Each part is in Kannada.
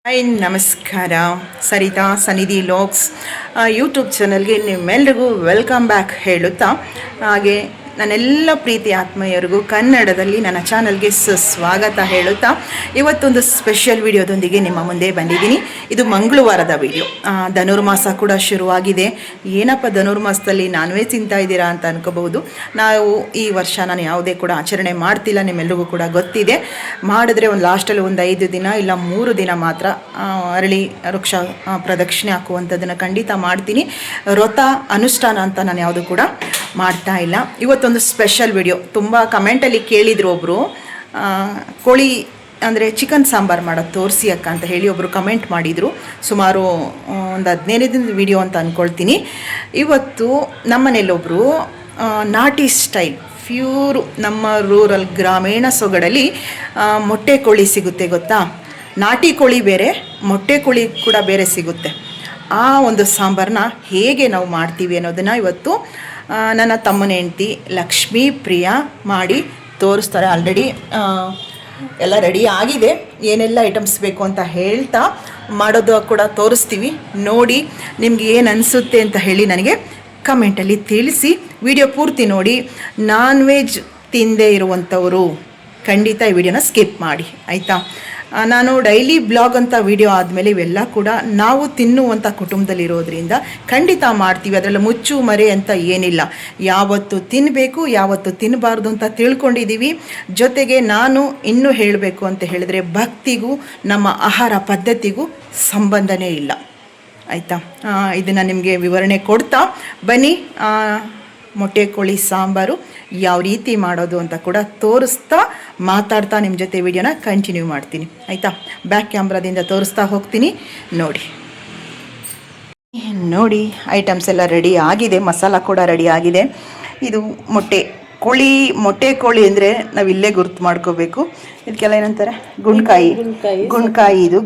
ಹಾಯ್ ನಮಸ್ಕಾರ. ಸರಿತಾ ಸನ್ನಿಧಿ ಲಾಗ್ಸ್ ಯೂಟ್ಯೂಬ್ ಚಾನಲ್ಗೆ ನಿಮ್ಮೆಲ್ರಿಗೂ ವೆಲ್ಕಮ್ ಬ್ಯಾಕ್ ಹೇಳುತ್ತಾ, ಹಾಗೆ ನನ್ನೆಲ್ಲ ಪ್ರೀತಿ ಆತ್ಮೀಯರಿಗೂ ಕನ್ನಡದಲ್ಲಿ ನನ್ನ ಚಾನಲ್ಗೆ ಸುಸ್ವಾಗತ ಹೇಳುತ್ತಾ, ಇವತ್ತೊಂದು ಸ್ಪೆಷಲ್ ವಿಡಿಯೋದೊಂದಿಗೆ ನಿಮ್ಮ ಮುಂದೆ ಬಂದಿದ್ದೀನಿ. ಇದು ಮಂಗಳವಾರದ ವಿಡಿಯೋ. ಧನುರ್ಮಾಸ ಕೂಡ ಶುರುವಾಗಿದೆ. ಏನಪ್ಪ ಧನುರ್ಮಾಸದಲ್ಲಿ ನಾನ್ ವೆಜ್ ತಿಂತಾ ಇದ್ದೀರಾ ಅಂತ ಅನ್ಕೋಬಹುದು. ನಾವು ಈ ವರ್ಷ ನಾನು ಯಾವುದೇ ಕೂಡ ಆಚರಣೆ ಮಾಡ್ತಿಲ್ಲ, ನಿಮ್ಮೆಲ್ರಿಗೂ ಕೂಡ ಗೊತ್ತಿದೆ. ಮಾಡಿದ್ರೆ ಒಂದು ಲಾಸ್ಟಲ್ಲಿ ಒಂದು 5 ದಿನ ಇಲ್ಲ 3 ದಿನ ಮಾತ್ರ ಅರಳಿ ವೃಕ್ಷ ಪ್ರದಕ್ಷಿಣೆ ಹಾಕುವಂಥದ್ದನ್ನು ಖಂಡಿತ ಮಾಡ್ತೀನಿ. ವ್ರತ ಅನುಷ್ಠಾನ ಅಂತ ನಾನು ಯಾವುದು ಕೂಡ ಮಾಡ್ತಾ ಇಲ್ಲ. ಇವತ್ತೊಂದು ಸ್ಪೆಷಲ್ ವಿಡಿಯೋ. ತುಂಬ ಕಮೆಂಟಲ್ಲಿ ಕೇಳಿದ್ರು ಒಬ್ಬರು, ಕೋಳಿ ಅಂದರೆ ಚಿಕನ್ ಸಾಂಬಾರು ಮಾಡೋದು ತೋರಿಸಿ ಅಕ್ಕ ಅಂತ ಹೇಳಿ ಒಬ್ಬರು ಕಮೆಂಟ್ ಮಾಡಿದರು. ಸುಮಾರು ಒಂದು 15 ದಿನದ ವಿಡಿಯೋ ಅಂತ ಅಂದ್ಕೊಳ್ತೀನಿ. ಇವತ್ತು ನಮ್ಮನೇಲೊಬ್ಬರು ನಾಟಿ ಸ್ಟೈಲ್ ಪ್ಯೂರು ನಮ್ಮ ರೂರಲ್ ಗ್ರಾಮೀಣ ಸೊಗಡಲ್ಲಿ ಮೊಟ್ಟೆ ಕೋಳಿ ಸಿಗುತ್ತೆ ಗೊತ್ತಾ. ನಾಟಿ ಕೋಳಿ ಬೇರೆ, ಮೊಟ್ಟೆ ಕೋಳಿ ಕೂಡ ಬೇರೆ ಸಿಗುತ್ತೆ. ಆ ಒಂದು ಸಾಂಬಾರನ್ನ ಹೇಗೆ ನಾವು ಮಾಡ್ತೀವಿ ಅನ್ನೋದನ್ನು ಇವತ್ತು ನನ್ನ ತಮ್ಮನ ಹೆಂಡತಿ ಲಕ್ಷ್ಮೀ ಪ್ರಿಯಾ ಮಾಡಿ ತೋರಿಸ್ತಾರೆ. ಆಲ್ರೆಡಿ ಎಲ್ಲ ರೆಡಿ ಆಗಿದೆ. ಏನೆಲ್ಲ ಐಟಮ್ಸ್ ಬೇಕು ಅಂತ ಹೇಳ್ತಾ ಮಾಡೋದು ಕೂಡ ತೋರಿಸ್ತೀವಿ. ನೋಡಿ ನಿಮ್ಗೆ ಏನು ಅನಿಸುತ್ತೆ ಅಂತ ಹೇಳಿ ನನಗೆ ಕಮೆಂಟಲ್ಲಿ ತಿಳಿಸಿ. ವಿಡಿಯೋ ಪೂರ್ತಿ ನೋಡಿ. ನಾನ್ ವೆಜ್ ತಿಂದೇ ಇರುವಂಥವರು ಖಂಡಿತ ಈ ವಿಡಿಯೋನ ಸ್ಕಿಪ್ ಮಾಡಿ, ಆಯಿತಾ. ನಾನು ಡೈಲಿ ಬ್ಲಾಗ್ ಅಂತ ವಿಡಿಯೋ ಆದಮೇಲೆ ಇವೆಲ್ಲ ಕೂಡ ನಾವು ತಿನ್ನುವಂಥ ಕುಟುಂಬದಲ್ಲಿರೋದ್ರಿಂದ ಖಂಡಿತ ಮಾಡ್ತೀವಿ. ಅದರಲ್ಲಿ ಮುಚ್ಚು ಮರೆ ಅಂತ ಏನಿಲ್ಲ. ಯಾವತ್ತು ತಿನ್ನಬೇಕು ಯಾವತ್ತು ತಿನ್ನಬಾರ್ದು ಅಂತ ತಿಳ್ಕೊಂಡಿದ್ದೀವಿ. ಜೊತೆಗೆ ನಾನು ಇನ್ನೂ ಹೇಳಬೇಕು ಅಂತ ಹೇಳಿದ್ರೆ, ಭಕ್ತಿಗೂ ನಮ್ಮ ಆಹಾರ ಪದ್ಧತಿಗೂ ಸಂಬಂಧನೇ ಇಲ್ಲ, ಆಯಿತಾ. ಇದನ್ನು ನಿಮಗೆ ವಿವರಣೆ ಕೊಡ್ತಾ ಬನ್ನಿ. ಮೊಟ್ಟೆ ಕೋಳಿ ಸಾಂಬಾರು ಯಾವ ರೀತಿ ಮಾಡೋದು ಅಂತ ಕೂಡ ತೋರಿಸ್ತಾ ಮಾತಾಡ್ತಾ ನಿಮ್ಮ ಜೊತೆ ವಿಡಿಯೋನ ಕಂಟಿನ್ಯೂ ಮಾಡ್ತೀನಿ, ಆಯಿತಾ. ಬ್ಯಾಕ್ ಕ್ಯಾಮ್ರಾದಿಂದ ತೋರಿಸ್ತಾ ಹೋಗ್ತೀನಿ. ನೋಡಿ ಐಟಮ್ಸ್ ಎಲ್ಲ ರೆಡಿ ಆಗಿದೆ. ಮಸಾಲ ಕೂಡ ರೆಡಿ ಆಗಿದೆ. ಇದು ಮೊಟ್ಟೆ ಕೋಳಿ ಅಂದರೆ ನಾವು ಇಲ್ಲೇ ಗುರ್ತು ಮಾಡ್ಕೋಬೇಕು. ಇದಕ್ಕೆಲ್ಲ ಏನಂತಾರೆ, ಗುಂಡ್ಕಾಯಿ ಇದು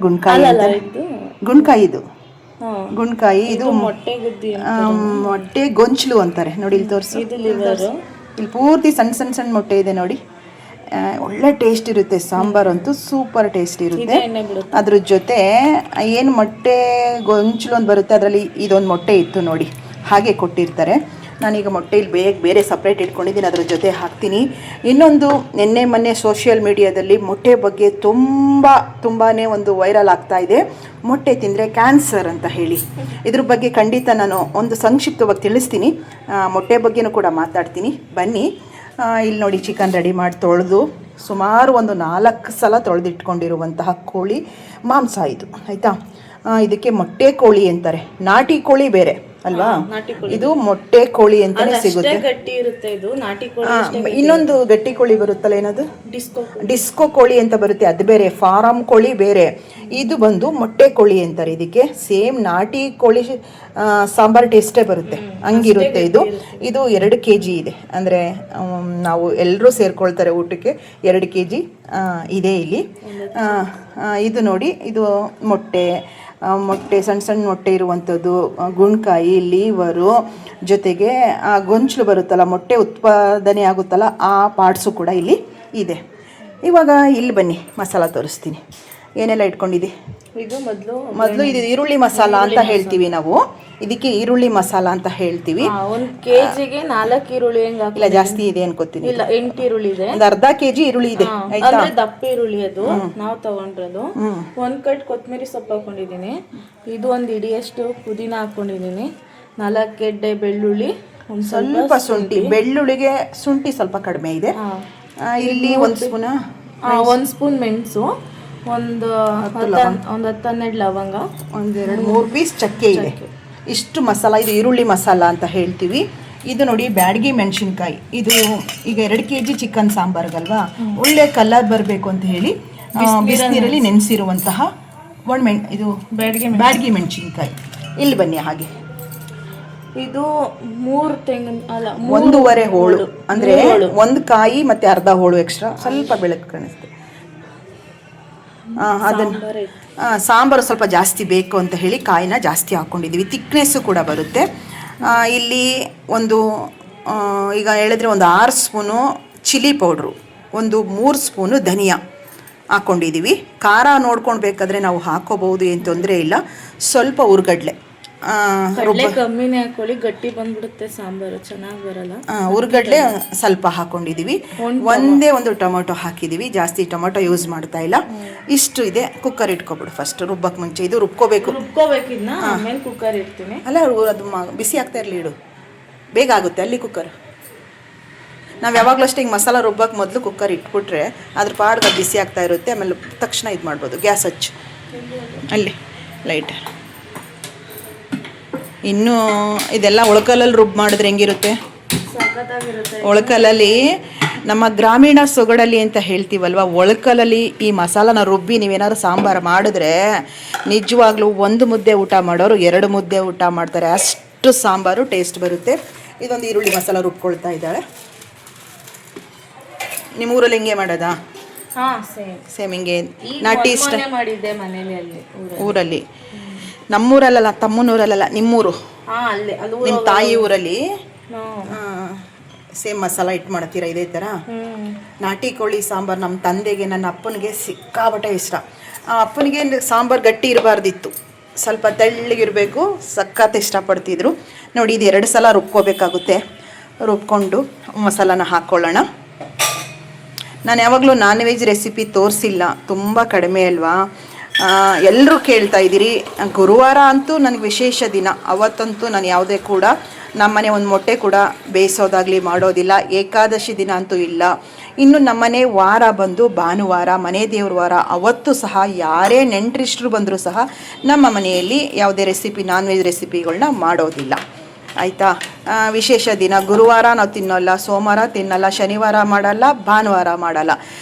ಗುಂಡ್ಕಾಯಿ ಇದು ಮೊಟ್ಟೆ ಗೊಂಚಲು ಅಂತಾರೆ ನೋಡಿ. ಇಲ್ಲಿ ತೋರಿಸಿ, ಇಲ್ಲಿ ಪೂರ್ತಿ ಸಣ್ಣ ಮೊಟ್ಟೆ ಇದೆ ನೋಡಿ. ಒಳ್ಳೆ ಟೇಸ್ಟ್ ಇರುತ್ತೆ. ಸಾಂಬಾರು ಅಂತೂ ಸೂಪರ್ ಟೇಸ್ಟ್ ಇರುತ್ತೆ. ಅದ್ರ ಜೊತೆ ಏನು ಮೊಟ್ಟೆ ಗೊಂಚಲು ಒಂದು ಬರುತ್ತೆ, ಅದರಲ್ಲಿ ಇದೊಂದು ಮೊಟ್ಟೆ ಇತ್ತು ನೋಡಿ, ಹಾಗೆ ಕೊಟ್ಟಿರ್ತಾರೆ. ನಾನೀಗ ಮೊಟ್ಟೆ ಇಲ್ಲಿ ಬೇರೆ ಸಪ್ರೇಟ್ ಇಟ್ಕೊಂಡಿದ್ದೀನಿ, ಅದ್ರ ಜೊತೆ ಹಾಕ್ತೀನಿ. ಇನ್ನೊಂದು, ಮೊನ್ನೆ ಸೋಷಿಯಲ್ ಮೀಡಿಯಾದಲ್ಲಿ ಮೊಟ್ಟೆ ಬಗ್ಗೆ ತುಂಬಾ ಒಂದು ವೈರಲ್ ಆಗ್ತಾ ಇದೆ. ಮೊಟ್ಟೆ ತಿಂದರೆ ಕ್ಯಾನ್ಸರ್ ಅಂತ ಹೇಳಿ. ಇದ್ರ ಬಗ್ಗೆ ಖಂಡಿತ ನಾನು ಒಂದು ಸಂಕ್ಷಿಪ್ತವಾಗಿ ತಿಳಿಸ್ತೀನಿ. ಮೊಟ್ಟೆ ಬಗ್ಗೆನೂ ಕೂಡ ಮಾತಾಡ್ತೀನಿ, ಬನ್ನಿ. ಇಲ್ಲಿ ನೋಡಿ, ಚಿಕನ್ ರೆಡಿ ಮಾಡಿ ತೊಳೆದು ಸುಮಾರು ಒಂದು 4 ಸಲ ತೊಳೆದಿಟ್ಕೊಂಡಿರುವಂತಹ ಕೋಳಿ ಮಾಂಸ ಇದು, ಆಯಿತಾ. ಇದಕ್ಕೆ ಮೊಟ್ಟೆ ಕೋಳಿ ಅಂತಾರೆ. ನಾಟಿ ಕೋಳಿ ಬೇರೆ ಅಲ್ವಾ, ಇದು ಮೊಟ್ಟೆ ಕೋಳಿ ಅಂತಾನೆ ಸಿಗುತ್ತೆ. ಇನ್ನೊಂದು ಗಟ್ಟಿ ಕೋಳಿ ಬರುತ್ತಲ್ಲ, ಏನದು ಡಿಸ್ಕೋ ಕೋಳಿ ಅಂತ ಬರುತ್ತೆ, ಅದು ಬೇರೆ. ಫಾರಂ ಕೋಳಿ ಬೇರೆ. ಇದು ಬಂದು ಮೊಟ್ಟೆ ಕೋಳಿ ಅಂತಾರೆ. ಇದಕ್ಕೆ ಸೇಮ್ ನಾಟಿ ಕೋಳಿ ಸಾಂಬಾರ್ ಟೇಸ್ಟೇ ಬರುತ್ತೆ, ಹಂಗಿರುತ್ತೆ. ಇದು 2 kg ಇದೆ. ಅಂದರೆ ನಾವು ಎಲ್ಲರೂ ಸೇರ್ಕೊಳ್ತಾರೆ ಊಟಕ್ಕೆ. 2 kg ಇದೆ ಇಲ್ಲಿ. ಇದು ನೋಡಿ, ಇದು ಮೊಟ್ಟೆ ಸಣ್ಣ ಮೊಟ್ಟೆ ಇರುವಂಥದ್ದು, ಗುಂಡ್ಕಾಯಿ, ಲೀವರು, ಜೊತೆಗೆ ಗೊಂಚಲು ಬರುತ್ತಲ್ಲ, ಮೊಟ್ಟೆ ಉತ್ಪಾದನೆ ಆಗುತ್ತಲ್ಲ, ಆ ಪಾರ್ಟ್ಸು ಕೂಡ ಇಲ್ಲಿ ಇದೆ. ಇವಾಗ ಇಲ್ಲಿ ಬನ್ನಿ, ಮಸಾಲ ತೋರಿಸ್ತೀನಿ ಏನೆಲ್ಲ ಇಟ್ಕೊಂಡಿದ್ದೆ. ಇದು ಮೊದಲು ಇದು ಈರುಳ್ಳಿ ಮಸಾಲ ಅಂತ ಹೇಳ್ತೀವಿ ನಾವು. ಇದಕ್ಕೆ ಈರುಳ್ಳಿ ಮಸಾಲ ಅಂತ ಹೇಳ್ತೀವಿ. 1 kgಗೆ 4 ಈರುಳ್ಳಿ ಇಲ್ಲ, ಜಾಸ್ತಿ ಇದೆ ಅನ್ಕೋತೀನಿ. ಇಲ್ಲ, 8 ಈರುಳ್ಳಿ ಇದೆ. ಒಂದು ಅರ್ಧ kg ಈರುಳ್ಳಿ ಇದೆ, ಆಯ್ತಾ. ದಪ್ಪ ಈರುಳ್ಳಿ ಅದು ನಾವು ತಗೊಂಡ್ರದು. 1 ಕಟ್ ಕೊತ್ತಂಬರಿ ಸೊಪ್ಪು ಹಾಕೊಂಡಿದ್ದೀನಿ. ಇದು 1 ಇಡಿಯಷ್ಟು ಪುದೀನ ಹಾಕೊಂಡಿದ್ದೀನಿ. 4 ಗೆಡ್ಡೆ ಬೆಳ್ಳುಳ್ಳಿ, ಸ್ವಲ್ಪ ಶುಂಠಿ. ಬೆಳ್ಳುಳ್ಳಿಗೆ ಶುಂಠಿ ಸ್ವಲ್ಪ ಕಡಿಮೆ ಇದೆ. ಇಲ್ಲಿ 1 ಸ್ಪೂನ್ ಮೆಣಸು, ಒಂದು 10-12 ಲವಂಗ, 1-2-3 ಪೀಸ್ ಚಕ್ಕೆ ಇದೆ. ಇಷ್ಟು ಮಸಾಲ. ಇದು ಈರುಳ್ಳಿ ಮಸಾಲ ಅಂತ ಹೇಳ್ತೀವಿ. ಇದು ನೋಡಿ, ಬ್ಯಾಡಗಿ ಮೆಣಸಿನ್ಕಾಯಿ. ಇದು ಈಗ 2 kg ಚಿಕನ್ ಸಾಂಬಾರ್ಗಲ್ವಾ, ಒಳ್ಳೆ ಕಲರ್ ಬರಬೇಕು ಅಂತ ಹೇಳಿ ಬಿಸಿನೀರಲ್ಲಿ ನೆನೆಸಿರುವಂತಹ ಇದು ಬ್ಯಾಡಗಿ ಮೆಣಸಿನ್ಕಾಯಿ. ಇಲ್ಲಿ ಬನ್ನಿ. ಹಾಗೆ ಇದು 3 ತೆಂಗಿನ ಅಲ್ಲ 1.5 ಹೋಳು, ಅಂದರೆ 1 ಕಾಯಿ ಮತ್ತೆ ಅರ್ಧ ಹೋಳು ಎಕ್ಸ್ಟ್ರಾ, ಸ್ವಲ್ಪ ಬೆಳಕು ಕಾಣಿಸುತ್ತೆ. ಅದನ್ನು ಸಾಂಬಾರು ಸ್ವಲ್ಪ ಜಾಸ್ತಿ ಬೇಕು ಅಂತ ಹೇಳಿ ಕಾಯಿನ ಜಾಸ್ತಿ ಹಾಕ್ಕೊಂಡಿದ್ದೀವಿ. ತಿಕ್ನೆಸ್ಸು ಕೂಡ ಬರುತ್ತೆ. ಇಲ್ಲಿ ಈಗ ಹೇಳಿದ್ರೆ ಒಂದು 6 ಸ್ಪೂನು ಚಿಲ್ಲಿ ಪೌಡ್ರು, ಒಂದು 3 ಸ್ಪೂನು ಧನಿಯಾ, ಹಾಕ್ಕೊಂಡಿದ್ದೀವಿ. ಖಾರ ನೋಡ್ಕೊಂಡು ಬೇಕಾದರೆ ನಾವು ಹಾಕ್ಕೋಬಹುದು, ಏನು ತೊಂದರೆ ಇಲ್ಲ. ಸ್ವಲ್ಪ ಹುರ್ಗಡ್ಲೆ ಕಮ್ಮಿನೇ ಹಾಕೊಳ್ಳಿ, ಗಟ್ಟಿ ಬಂದ್ಬಿಡುತ್ತೆ ಸಾಂಬಾರು, ಚೆನ್ನಾಗಿ ಬರಲ್ಲ. ಹುರ್ಗಡ್ಲೆ ಸ್ವಲ್ಪ ಹಾಕ್ಕೊಂಡಿದ್ದೀವಿ. ಒಂದೇ ಒಂದು ಟೊಮೊಟೊ ಹಾಕಿದ್ದೀವಿ, ಜಾಸ್ತಿ ಟೊಮೊಟೊ ಯೂಸ್ ಮಾಡ್ತಾ ಇಲ್ಲ. ಇಷ್ಟು ಇದೆ. ಕುಕ್ಕರ್ ಇಟ್ಕೊಬಿಡು ಫಸ್ಟ್, ರುಬ್ಬಕ್ಕೆ ಮುಂಚೆ. ಇದು ರುಬ್ಕೋಬೇಕಿದ್ನ ಆಮೇಲೆ ಕುಕ್ಕರ್ ಇಡ್ತೀನಿ. ಅಲ್ಲ, ಅದು ಬಿಸಿ ಆಗ್ತಾ ಇರಲಿ, ಇಡು, ಬೇಗ ಆಗುತ್ತೆ ಅಲ್ಲಿ ಕುಕ್ಕರ್. ನಾವು ಯಾವಾಗಲೂ ಅಷ್ಟೇ ಹಿಂಗೆ ಮಸಾಲ ರುಬ್ಬಕ್ಕೆ ಮೊದಲು ಕುಕ್ಕರ್ ಇಟ್ಬಿಟ್ರೆ ಅದ್ರ ಪಾಡ್ಗೆ ಬಿಸಿ ಆಗ್ತಾ ಇರುತ್ತೆ. ಆಮೇಲೆ ತಕ್ಷಣ ಇದು ಮಾಡ್ಬೋದು. ಗ್ಯಾಸ್ ಹಚ್ಚು ಅಲ್ಲಿ ಲೈಟರ್. ಇನ್ನೂ ಇದೆಲ್ಲ ಒಳಕಲ್ಲಲ್ಲಿ ರುಬ್ಬ ಮಾಡಿದ್ರೆ ಹೆಂಗಿರುತ್ತೆ? ಒಳಕಲ್ಲಲ್ಲಿ ನಮ್ಮ ಗ್ರಾಮೀಣ ಸೊಗಡಲ್ಲಿ ಅಂತ ಹೇಳ್ತೀವಲ್ವ, ಒಳಕಲ್ಲಲ್ಲಿ ಈ ಮಸಾಲಾನ ರುಬ್ಬಿ ನೀವೇನಾದ್ರು ಸಾಂಬಾರು ಮಾಡಿದ್ರೆ ನಿಜವಾಗ್ಲೂ 1 ಮುದ್ದೆ ಊಟ ಮಾಡೋರು 2 ಮುದ್ದೆ ಊಟ ಮಾಡ್ತಾರೆ, ಅಷ್ಟು ಸಾಂಬಾರು ಟೇಸ್ಟ್ ಬರುತ್ತೆ. ಇದೊಂದು ಈರುಳ್ಳಿ ಮಸಾಲ ರುಬ್ಕೊಳ್ತಾ ಇದ್ದಾಳೆ. ನಿಮ್ಮ ಊರಲ್ಲಿ ಹಿಂಗೆ ಮಾಡೋದಾ? ಸೇಮ್ ಹಿಂಗೆ ನಾಟಿ ಇಷ್ಟ ಮಾಡಿದ್ದೆ ಮನೇಲಿ ಅಲ್ಲಿ ಊರಲ್ಲಿ. ನಮ್ಮೂರಲ್ಲ, ತಮ್ಮನೂರಲ್ಲ, ನಿಮ್ಮೂರು, ನಿಮ್ಮ ತಾಯಿ ಊರಲ್ಲಿ ಸೇಮ್ ಮಸಾಲ ಇಟ್ಟು ಮಾಡ್ತೀರಾ ಇದೇ ಥರ? ನಾಟಿ ಕೋಳಿ ಸಾಂಬಾರು ನಮ್ಮ ತಂದೆಗೆ, ನನ್ನ ಅಪ್ಪನಿಗೆ ಸಿಕ್ಕಾಪಟ್ಟೆ ಇಷ್ಟ. ಆ ಅಪ್ಪನಿಗೆ ಸಾಂಬಾರು ಗಟ್ಟಿ ಇರಬಾರ್ದಿತ್ತು, ಸ್ವಲ್ಪ ತೆಳ್ಳಗಿರಬೇಕು, ಸಖತ್ ಇಷ್ಟಪಡ್ತಿದ್ರು. ನೋಡಿ, ಇದು 2 ಸಲ ರುಬ್ಕೋಬೇಕಾಗುತ್ತೆ. ರುಬ್ಕೊಂಡು ಮಸಾಲಾನ ಹಾಕ್ಕೊಳ್ಳೋಣ. ನಾನು ಯಾವಾಗಲೂ ನಾನ್ ವೆಜ್ ರೆಸಿಪಿ ತೋರಿಸಿಲ್ಲ, ತುಂಬ ಕಡಿಮೆ ಅಲ್ವಾ. ಎಲ್ಲರೂ ಕೇಳ್ತಾ ಇದ್ದೀರಿ. ಗುರುವಾರ ಅಂತೂ ನನಗೆ ವಿಶೇಷ ದಿನ. ಅವತ್ತಂತೂ ನಾನು ಯಾವುದೇ ಕೂಡ ನಮ್ಮನೆ ಒಂದು ಮೊಟ್ಟೆ ಕೂಡ ಬೇಯಿಸೋದಾಗಲಿ ಮಾಡೋದಿಲ್ಲ. ಏಕಾದಶಿ ದಿನ ಅಂತೂ ಇಲ್ಲ. ಇನ್ನು ನಮ್ಮನೆ ವಾರ ಬಂದು ಭಾನುವಾರ, ಮನೆ ದೇವ್ರ ವಾರ. ಅವತ್ತು ಸಹ ಯಾರೇ ನೆಂಟರಿಷ್ಟರು ಬಂದರೂ ಸಹ ನಮ್ಮ ಮನೆಯಲ್ಲಿ ಯಾವುದೇ ರೆಸಿಪಿ, ನಾನ್ ವೆಜ್ ರೆಸಿಪಿಗಳನ್ನ ಮಾಡೋದಿಲ್ಲ, ಆಯಿತಾ. ವಿಶೇಷ ದಿನ ಗುರುವಾರ ನಾವು ತಿನ್ನೋಲ್ಲ, ಸೋಮವಾರ ತಿನ್ನಲ್ಲ, ಶನಿವಾರ ಮಾಡಲ್ಲ, ಭಾನುವಾರ ಮಾಡಲ್ಲ.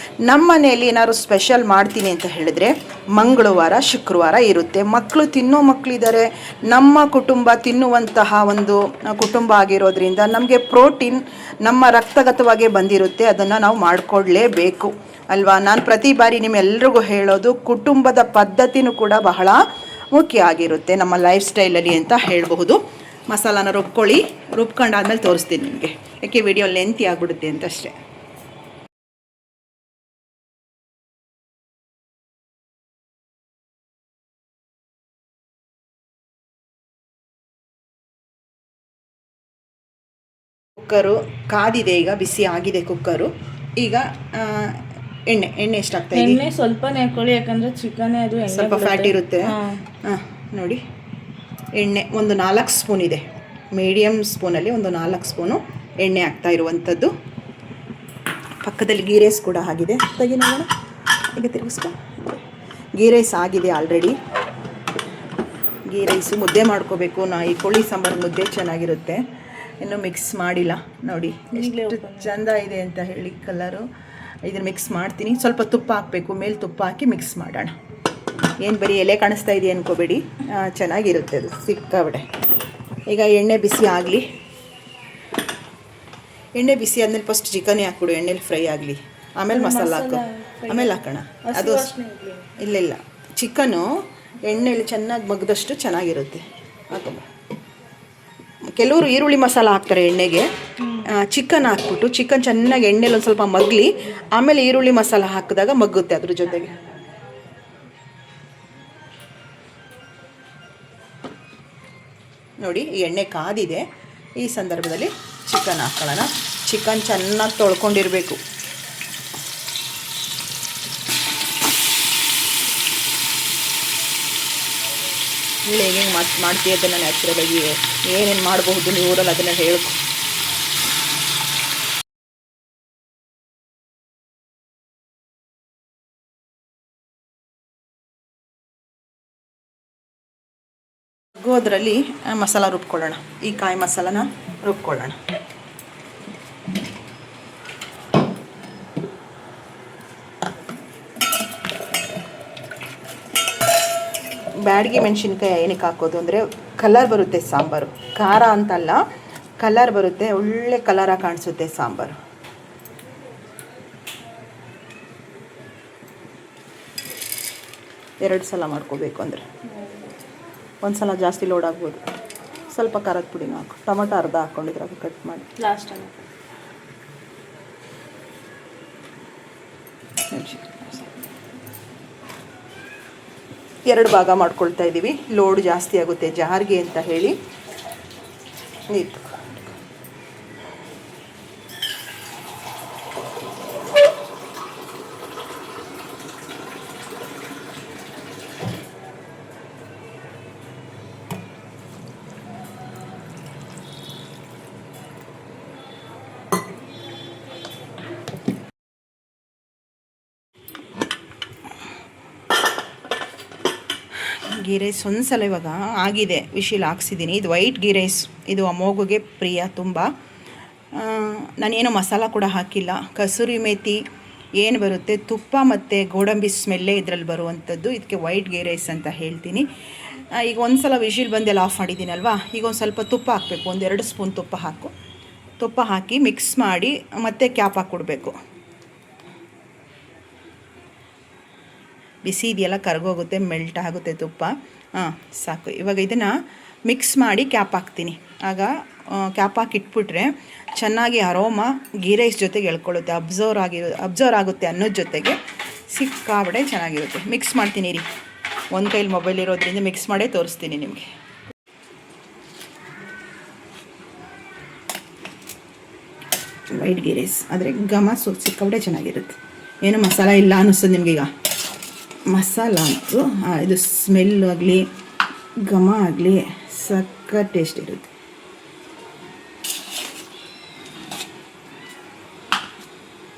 ನಮ್ಮ ಮನೆಯಲ್ಲಿ ಏನಾದ್ರು ಸ್ಪೆಷಲ್ ಮಾಡ್ತೀನಿ ಅಂತ ಹೇಳಿದ್ರೆ ಮಂಗಳವಾರ, ಶುಕ್ರವಾರ ಇರುತ್ತೆ. ತಿನ್ನೋ ಮಕ್ಕಳಿದ್ದಾರೆ. ನಮ್ಮ ಕುಟುಂಬ ತಿನ್ನುವಂತಹ ಒಂದು ಕುಟುಂಬ ಆಗಿರೋದ್ರಿಂದ ನಮಗೆ ಪ್ರೋಟೀನ್ ನಮ್ಮ ರಕ್ತಗತವಾಗಿ ಬಂದಿರುತ್ತೆ, ಅದನ್ನು ನಾವು ಮಾಡಿಕೊಡ್ಲೇಬೇಕು ಅಲ್ವಾ. ನಾನು ಪ್ರತಿ ಬಾರಿ ನಿಮ್ಮೆಲ್ರಿಗೂ ಹೇಳೋದು, ಕುಟುಂಬದ ಪದ್ಧತಿನೂ ಕೂಡ ಬಹಳ ಮುಖ್ಯ ಆಗಿರುತ್ತೆ ನಮ್ಮ ಲೈಫ್ ಸ್ಟೈಲಲ್ಲಿ ಅಂತ ಹೇಳಬಹುದು. ಮಸಾಲಾನ ರುಬ್ಕೊಂಡಾದ್ಮೇಲೆ ತೋರಿಸ್ತೀನಿ ನಿಮಗೆ, ಯಾಕೆ ವಿಡಿಯೋ ಲೆಂತಿ ಆಗಿಬಿಡುತ್ತೆ ಅಂತ ಅಷ್ಟೇ. ಕುಕ್ಕರು ಕಾದಿದೆ, ಈಗ ಬಿಸಿ ಆಗಿದೆ ಕುಕ್ಕರು. ಈಗ ಎಣ್ಣೆ ಎಷ್ಟಾಗ್ತಾ ಇದೆ? ಎಣ್ಣೆ ಸ್ವಲ್ಪನೇ ಹಾಕೊಳ್ಳಿ, ಯಾಕಂದರೆ ಚಿಕನ್ ಅದು ಸ್ವಲ್ಪ ಫ್ಯಾಟ್ ಇರುತ್ತೆ. ನೋಡಿ, ಎಣ್ಣೆ ಒಂದು 4 ಸ್ಪೂನ್ ಇದೆ. ಮೀಡಿಯಮ್ ಸ್ಪೂನಲ್ಲಿ ಒಂದು 4 ಸ್ಪೂನು ಎಣ್ಣೆ ಹಾಕ್ತಾ ಇರುವಂಥದ್ದು. ಪಕ್ಕದಲ್ಲಿ ಗೀ ರೈಸ್ ಕೂಡ ಆಗಿದೆ. ತೆಗಿ ನೋಡೋಣ, ಈಗ ತಿರುಗಿಸ್ಕೊ. ಗೀ ರೈಸ್ ಆಗಿದೆ ಆಲ್ರೆಡಿ. ಗೀ ರೈಸು ಮುದ್ದೆ ಮಾಡ್ಕೋಬೇಕು. ಈ ಕೋಳಿ ಸಾಂಬಾರು ಮುದ್ದೆ ಚೆನ್ನಾಗಿರುತ್ತೆ. ಇನ್ನೂ ಮಿಕ್ಸ್ ಮಾಡಿಲ್ಲ. ನೋಡಿ ಎಷ್ಟು ಚೆಂದ ಇದೆ ಅಂತ ಹೇಳಿ ಕಲರು. ಇದನ್ನು ಮಿಕ್ಸ್ ಮಾಡ್ತೀನಿ. ಸ್ವಲ್ಪ ತುಪ್ಪ ಹಾಕಬೇಕು, ಮೇಲೆ ತುಪ್ಪ ಹಾಕಿ ಮಿಕ್ಸ್ ಮಾಡೋಣ. ಏನು ಬರೀ ಎಲೆ ಕಾಣಿಸ್ತಾ ಇದೆ ಅನ್ಕೋಬೇಡಿ, ಚೆನ್ನಾಗಿರುತ್ತೆ ಅದು ಸಿಕ್ಕಾಬಿಟ್ಟೆ. ಈಗ ಎಣ್ಣೆ ಬಿಸಿ ಆಗಲಿ. ಎಣ್ಣೆ ಬಿಸಿ ಆದಮೇಲೆ ಫಸ್ಟ್ ಚಿಕನ್ನೇ ಹಾಕ್ಬಿಡು, ಎಣ್ಣೆಲಿ ಫ್ರೈ ಆಗಲಿ, ಆಮೇಲೆ ಮಸಾಲ ಹಾಕು, ಆಮೇಲೆ ಹಾಕೋಣ. ಅದು ಇಲ್ಲ, ಚಿಕನ್ನು ಎಣ್ಣೆಲಿ ಚೆನ್ನಾಗಿ ಮಗ್ದಷ್ಟು ಚೆನ್ನಾಗಿರುತ್ತೆ. ಹಾಕೊಂಬ. ಕೆಲವರು ಈರುಳ್ಳಿ ಮಸಾಲ ಹಾಕ್ತಾರೆ ಎಣ್ಣೆಗೆ. ಚಿಕನ್ ಹಾಕ್ಬಿಟ್ಟು ಚಿಕನ್ ಚೆನ್ನಾಗಿ ಎಣ್ಣೆಲಿ ಒಂದು ಸ್ವಲ್ಪ ಮಗ್ಲಿ, ಆಮೇಲೆ ಈರುಳ್ಳಿ ಮಸಾಲ ಹಾಕಿದಾಗ ಮಗ್ಗುತ್ತೆ ಅದ್ರ ಜೊತೆಗೆ. ನೋಡಿ, ಈ ಎಣ್ಣೆ ಕಾದಿದೆ. ಈ ಸಂದರ್ಭದಲ್ಲಿ ಚಿಕನ್ ಹಾಕೊಳ್ಳೋಣ. ಚಿಕನ್ ಚೆನ್ನಾಗಿ ತೊಳ್ಕೊಂಡಿರಬೇಕು. ಇಲ್ಲ ಹೇಗೆ ಮಾಡ್ತೀವಿ ಅದನ್ನು ನ್ಯಾಚುರಲಾಗಿ ಏನೇನು ಮಾಡಬಹುದು ನೀವು ಊರಲ್ಲಿ ಅದನ್ನು ಹೇಳ್ಕೊ. ಅದರಲ್ಲಿ ಮಸಾಲ ರುಬ್ಕೊಳ್ಳೋಣ. ಈ ಕಾಯಿ ಮಸಾಲನ ರುಬ್ಕೊಳ್ಳೋಣ. ಬ್ಯಾಡಗಿ ಮೆಣಸಿನ್ಕಾಯಿ ಏನಕ್ಕೆ ಹಾಕೋದು ಅಂದರೆ ಕಲರ್ ಬರುತ್ತೆ ಸಾಂಬಾರು. ಖಾರ ಅಂತಲ್ಲ, ಕಲರ್ ಬರುತ್ತೆ, ಒಳ್ಳೆ ಕಲರಾಗಿ ಕಾಣಿಸುತ್ತೆ ಸಾಂಬಾರು. ಎರಡು ಸಲ ಮಾಡ್ಕೋಬೇಕು ಅಂದರೆ ಒಂದು ಸಲ ಜಾಸ್ತಿ ಲೋಡ್ ಆಗ್ಬೋದು. ಸ್ವಲ್ಪ ಖಾರದ ಪುಡಿನ ಹಾಕು. ಟೊಮೊಟೊ ಅರ್ಧ ಹಾಕ್ಕೊಂಡಿದ್ರೆ ಅದು ಕಟ್ ಮಾಡಿ ಲಾಸ್ಟಲ್ಲಿ. 2 ಭಾಗ ಮಾಡ್ಕೊಳ್ತಾ ಇದ್ದೀವಿ. ಲೋಡ್ ಜಾಸ್ತಿ ಆಗುತ್ತೆ ಜಾರ್ಗೆ ಅಂತ ಹೇಳಿ. ನೀಟ್ ಗೀ ರೈಸ್ ಒಂದ್ಸಲ ಇವಾಗ ಆಗಿದೆ, ವಿಶಿಲ್ ಹಾಕ್ಸಿದ್ದೀನಿ. ಇದು ವೈಟ್ ಗೀ ರೈಸ್, ಇದು ಅಮೋಘಗೆ ಪ್ರಿಯ ತುಂಬ. ನಾನೇನು ಮಸಾಲ ಕೂಡ ಹಾಕಿಲ್ಲ. ಕಸೂರಿ ಮೇಥಿ ಏನು ಬರುತ್ತೆ, ತುಪ್ಪ ಮತ್ತು ಗೋಡಂಬಿ ಸ್ಮೆಲ್ಲೇ ಇದರಲ್ಲಿ ಬರುವಂಥದ್ದು. ಇದಕ್ಕೆ ವೈಟ್ ಗೀ ರೈಸ್ ಅಂತ ಹೇಳ್ತೀನಿ. ಈಗ ಒಂದು ಸಲ ವಿಶಿಲ್ ಬಂದೆಲ್ಲ ಆಫ್ ಮಾಡಿದ್ದೀನಲ್ವಾ, ಈಗ ಒಂದು ಸ್ವಲ್ಪ ತುಪ್ಪ ಹಾಕಬೇಕು. 1-2 ಸ್ಪೂನ್ ತುಪ್ಪ ಹಾಕಿ ಮಿಕ್ಸ್ ಮಾಡಿ ಮತ್ತೆ ಕ್ಯಾಪ್ ಹಾಕ್ಕೊಡ್ಬೇಕು. ಬಿಸಿ ಇದೆಯಲ್ಲ, ಕರಗೋಗುತ್ತೆ, ಮೆಲ್ಟ್ ಆಗುತ್ತೆ ತುಪ್ಪ. ಸಾಕು. ಇವಾಗ ಇದನ್ನು ಮಿಕ್ಸ್ ಮಾಡಿ ಕ್ಯಾಪ್ ಹಾಕ್ತೀನಿ. ಆಗ ಕ್ಯಾಪ್ ಹಾಕಿ ಇಟ್ಬಿಟ್ರೆ ಚೆನ್ನಾಗಿ ಅರೋಮಾ ಗೀ ರೈಸ್ ಜೊತೆಗೆ ಎಳ್ಕೊಳ್ಳುತ್ತೆ, ಅಬ್ಸರ್ವ್ ಆಗುತ್ತೆ ಅನ್ನೋದ್ರ ಜೊತೆಗೆ ಸಿಕ್ಕಾಬಡೆ ಚೆನ್ನಾಗಿರುತ್ತೆ. ಮಿಕ್ಸ್ ಮಾಡ್ತೀನಿ ರೀ, ಒಂದು ಕೈಲಿ ಮೊಬೈಲ್ ಇರೋದ್ರಿಂದ ಮಿಕ್ಸ್ ಮಾಡೇ ತೋರಿಸ್ತೀನಿ ನಿಮಗೆ. ವೈಟ್ ಗೀ ರೈಸ್ ಆದರೆ ಘಮ ಸಿಕ್ಕಾಬಡೆ ಚೆನ್ನಾಗಿರುತ್ತೆ. ಏನು ಮಸಾಲ ಇಲ್ಲ ಅನ್ನಿಸ್ತದೆ ನಿಮಗೀಗ. ಮಸಾಲ ಅಂತೂ ಇದು ಸ್ಮೆಲ್ ಆಗಲಿ ಘಮ ಆಗಲಿ ಸಕ್ಕ ಟೇಸ್ಟ್ ಇರುತ್ತೆ.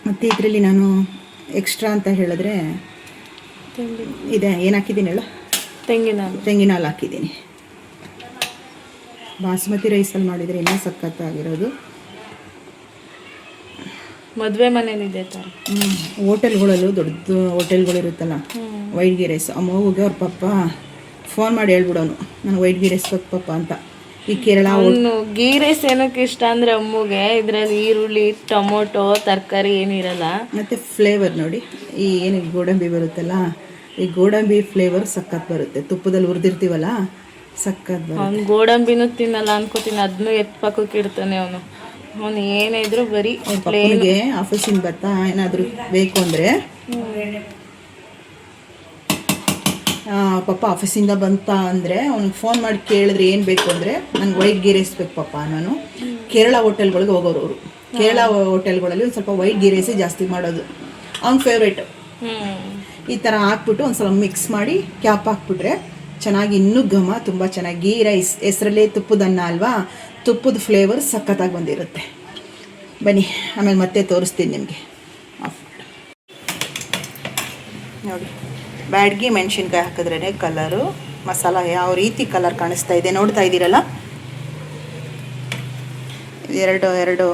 ಮತ್ತು ಇದರಲ್ಲಿ ನಾನು ಎಕ್ಸ್ಟ್ರಾ ಅಂತ ಹೇಳಿದ್ರೆ ಇದೆ, ಏನು ಹಾಕಿದ್ದೀನಿ ಹೇಳ, ತೆಂಗಿನ ಹಾಲು ಹಾಕಿದ್ದೀನಿ. ಬಾಸ್ಮತಿ ರೈಸಲ್ಲಿ ಮಾಡಿದರೆ ಇನ್ನೂ ಸಖತ್ತಾಗಿರೋದು. ಮದುವೆ ಮನೇಲಿದೆ ಥರ. ಹೋಟೆಲ್ಗಳಲ್ಲೂ ದೊಡ್ಡ ಹೋಟೆಲ್ಗಳಿರುತ್ತಲ್ಲ, ವೈಟ್ ಗೀ ರೈಸ್. ಅಮ್ಮವ್ಗೆ ಅವ್ರ ಪಪ್ಪ ಫೋನ್ ಮಾಡಿ ಹೇಳ್ಬಿಡೋನು, ನಾನು ವೈಟ್ ಗೀ ರೈಸ್ ಪಪ್ಪ ಅಂತ. ಈ ಕೇರಳ ಗೀ ರೈಸ್ ಏನಕ್ಕೆ ಇಷ್ಟ ಅಂದರೆ ಅಮ್ಮಗೆ ಇದರಲ್ಲಿ ಈರುಳ್ಳಿ, ಟೊಮೊಟೊ, ತರಕಾರಿ ಏನಿರಲ್ಲ. ಮತ್ತು ಫ್ಲೇವರ್ ನೋಡಿ, ಈ ಏನು ಗೋಡಂಬಿ ಬರುತ್ತಲ್ಲ, ಈ ಗೋಡಂಬಿ ಫ್ಲೇವರ್ ಸಖತ್ ಬರುತ್ತೆ. ತುಪ್ಪದಲ್ಲಿ ಹುರಿದಿರ್ತೀವಲ್ಲ, ಸಖತ್ ಬರುತ್ತೆ. ಅವ್ನು ಗೋಡಂಬಿನೂ ತಿನ್ನಲ್ಲ ಅನ್ಕೋತೀನಿ, ಅದನ್ನೂ ಪಕ್ಕಕ್ಕೆ ಇಡ್ತಾನೆ ಅವನು. ಅವನು ಏನೇ ಇದ್ರು ಬರೀ ಪ್ಲೇನ್ಗೆ ಆಫೀಸಿಂದ ಬರ್ತಾ ಏನಾದರೂ ಬೇಕು ಅಂದರೆ, ಪಪ್ಪ ಆಫೀಸಿಂದ ಬಂತ ಅಂದರೆ ಅವ್ನಿಗೆ ಫೋನ್ ಮಾಡಿ ಕೇಳಿದ್ರೆ ಏನು ಬೇಕು ಅಂದರೆ, ನಂಗೆ ವೈಟ್ ಗೀ ರೈಸ್ ಬೇಕು ಪಪ್ಪ. ನಾನು ಕೇರಳ ಹೋಟೆಲ್ಗಳಿಗೆ ಹೋಗೋರು ಅವರು. ಕೇರಳ ಹೋಟೆಲ್ಗಳಲ್ಲಿ ಒಂದು ಸ್ವಲ್ಪ ವೈಟ್ ಗೀ ರೈಸೇ ಜಾಸ್ತಿ ಮಾಡೋದು, ಅವ್ನ ಫೇವ್ರೇಟು. ಈ ಥರ ಹಾಕ್ಬಿಟ್ಟು ಒಂದು ಸ್ವಲ್ಪ ಮಿಕ್ಸ್ ಮಾಡಿ ಕ್ಯಾಪ್ ಹಾಕ್ಬಿಟ್ರೆ ಚೆನ್ನಾಗಿ ಇನ್ನೂ ಘಮ ತುಂಬ ಚೆನ್ನಾಗಿ. ಗೀ ರೈಸ್ ಹೆಸರಲ್ಲೇ ತುಪ್ಪದನ್ನ ಅಲ್ವಾ, ತುಪ್ಪದ ಫ್ಲೇವರ್ ಸಖತ್ತಾಗಿ ಬಂದಿರುತ್ತೆ. ಬನ್ನಿ ಆಮೇಲೆ ಮತ್ತೆ ತೋರಿಸ್ತೀನಿ ನಿಮಗೆ. ನೋಡಿ, ಬ್ಯಾಡಗಿ ಮೆಣಸಿನ್ಕಾಯಿ ಹಾಕಿದ್ರೇ ಕಲರು, ಮಸಾಲ ಯಾವ ರೀತಿ ಕಲರ್ ಕಾಣಿಸ್ತಾ ಇದೆ ನೋಡ್ತಾ ಇದ್ದೀರಲ್ಲ. ಎರಡು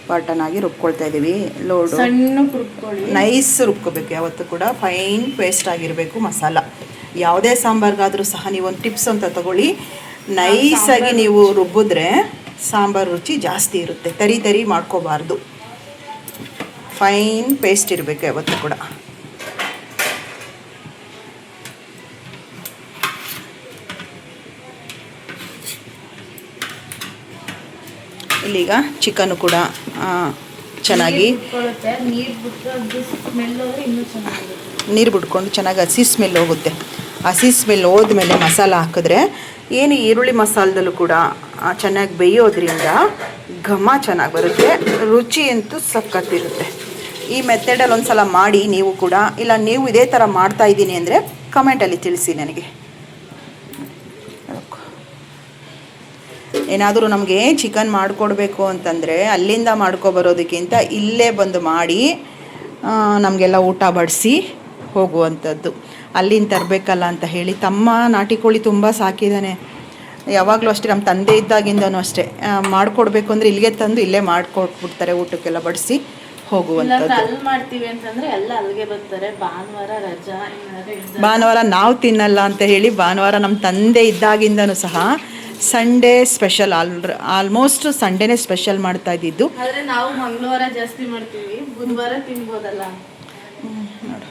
ಪಾರ್ಟನಾಗಿ ರುಬ್ಕೊಳ್ತಾ ಇದ್ದೀವಿ. ಲೋಡು ನೈಸ್ ರುಬ್ಕೋಬೇಕು, ಯಾವತ್ತೂ ಕೂಡ ಫೈನ್ ಪೇಸ್ಟ್ ಆಗಿರಬೇಕು ಮಸಾಲ. ಯಾವುದೇ ಸಾಂಬಾರ್ಗಾದರೂ ಸಹ ನೀವೊಂದು ಟಿಪ್ಸ್ ಅಂತ ತಗೊಳ್ಳಿ. ನೈಸಾಗಿ ನೀವು ರುಬ್ಬಿದ್ರೆ ಸಾಂಬಾರು ರುಚಿ ಜಾಸ್ತಿ ಇರುತ್ತೆ. ತರಿ ಮಾಡ್ಕೋಬಾರ್ದು, ಫೈನ್ ಪೇಸ್ಟ್ ಇರಬೇಕು ಯಾವತ್ತೂ ಕೂಡ. ಇಲ್ಲೀಗ ಚಿಕನ್ನು ಕೂಡ ಚೆನ್ನಾಗಿ ನೀರು ಬಿಟ್ಕೊಂಡು ಚೆನ್ನಾಗಿ ಹಸಿ ಸ್ಮೆಲ್ ಹೋಗುತ್ತೆ. ಹಸಿ ಸ್ಮೆಲ್ ಹೋದ್ಮೇಲೆ ಮಸಾಲ ಹಾಕಿದ್ರೆ ಏನು ಈರುಳ್ಳಿ ಮಸಾಲದಲ್ಲೂ ಕೂಡ ಚೆನ್ನಾಗಿ ಬೇಯೋದ್ರಿಂದ ಘಮ ಚೆನ್ನಾಗಿ ಬರುತ್ತೆ, ರುಚಿ ಅಂತೂ ಸಖತ್ತಿರುತ್ತೆ. ಈ ಮೆಥಡಲ್ಲಿ ಒಂದು ಸಲ ಮಾಡಿ ನೀವು ಕೂಡ. ಇಲ್ಲ ನೀವು ಇದೇ ಥರ ಮಾಡ್ತಾಯಿದ್ದೀನಿ ಅಂದರೆ ಕಮೆಂಟಲ್ಲಿ ತಿಳಿಸಿ ನನಗೆ. ಏನಾದರೂ ನಮಗೆ ಚಿಕನ್ ಮಾಡಿಕೊಡ್ಬೇಕು ಅಂತಂದರೆ ಅಲ್ಲಿಂದ ಮಾಡ್ಕೊಬರೋದಕ್ಕಿಂತ ಇಲ್ಲೇ ಬಂದು ಮಾಡಿ ನಮಗೆಲ್ಲ ಊಟ ಬಡಿಸಿ ಹೋಗುವಂಥದ್ದು. ಅಲ್ಲಿಂದ ತರಬೇಕಲ್ಲ ಅಂತ ಹೇಳಿ. ತಮ್ಮ ನಾಟಿ ಕೋಳಿ ತುಂಬ ಸಾಕಿದ್ದಾನೆ ಯಾವಾಗಲೂ ಅಷ್ಟೇ. ನಮ್ಮ ತಂದೆ ಇದ್ದಾಗಿಂದನೂ ಅಷ್ಟೇ, ಮಾಡಿಕೊಡ್ಬೇಕು ಅಂದರೆ ಇಲ್ಲಿಗೆ ತಂದು ಇಲ್ಲೇ ಮಾಡಿಕೊಟ್ಬಿಡ್ತಾರೆ, ಊಟಕ್ಕೆಲ್ಲ ಬಡಿಸಿ ಹೋಗುವಂಥದ್ದು. ಭಾನುವಾರ ನಾವು ತಿನ್ನಲ್ಲ ಅಂತ ಹೇಳಿ, ಭಾನುವಾರ ನಮ್ಮ ತಂದೆ ಇದ್ದಾಗಿಂದನೂ ಸಹ ಸಂಡೇ ಸ್ಪೆಷಲ್, ಆಲ್ಮೋಸ್ಟ್ ಸಂಡೇನೇ ಸ್ಪೆಷಲ್ ಮಾಡ್ತಾ ಇದ್ದಿದ್ದು. ಆದರೆ ನಾವು ಮಂಗಳವಾರ ಜಾಸ್ತಿ ಮಾಡ್ತೀವಿ, ಬುಧವಾರ ತಿನ್ಬೋದಲ್ಲ. ನೋಡು.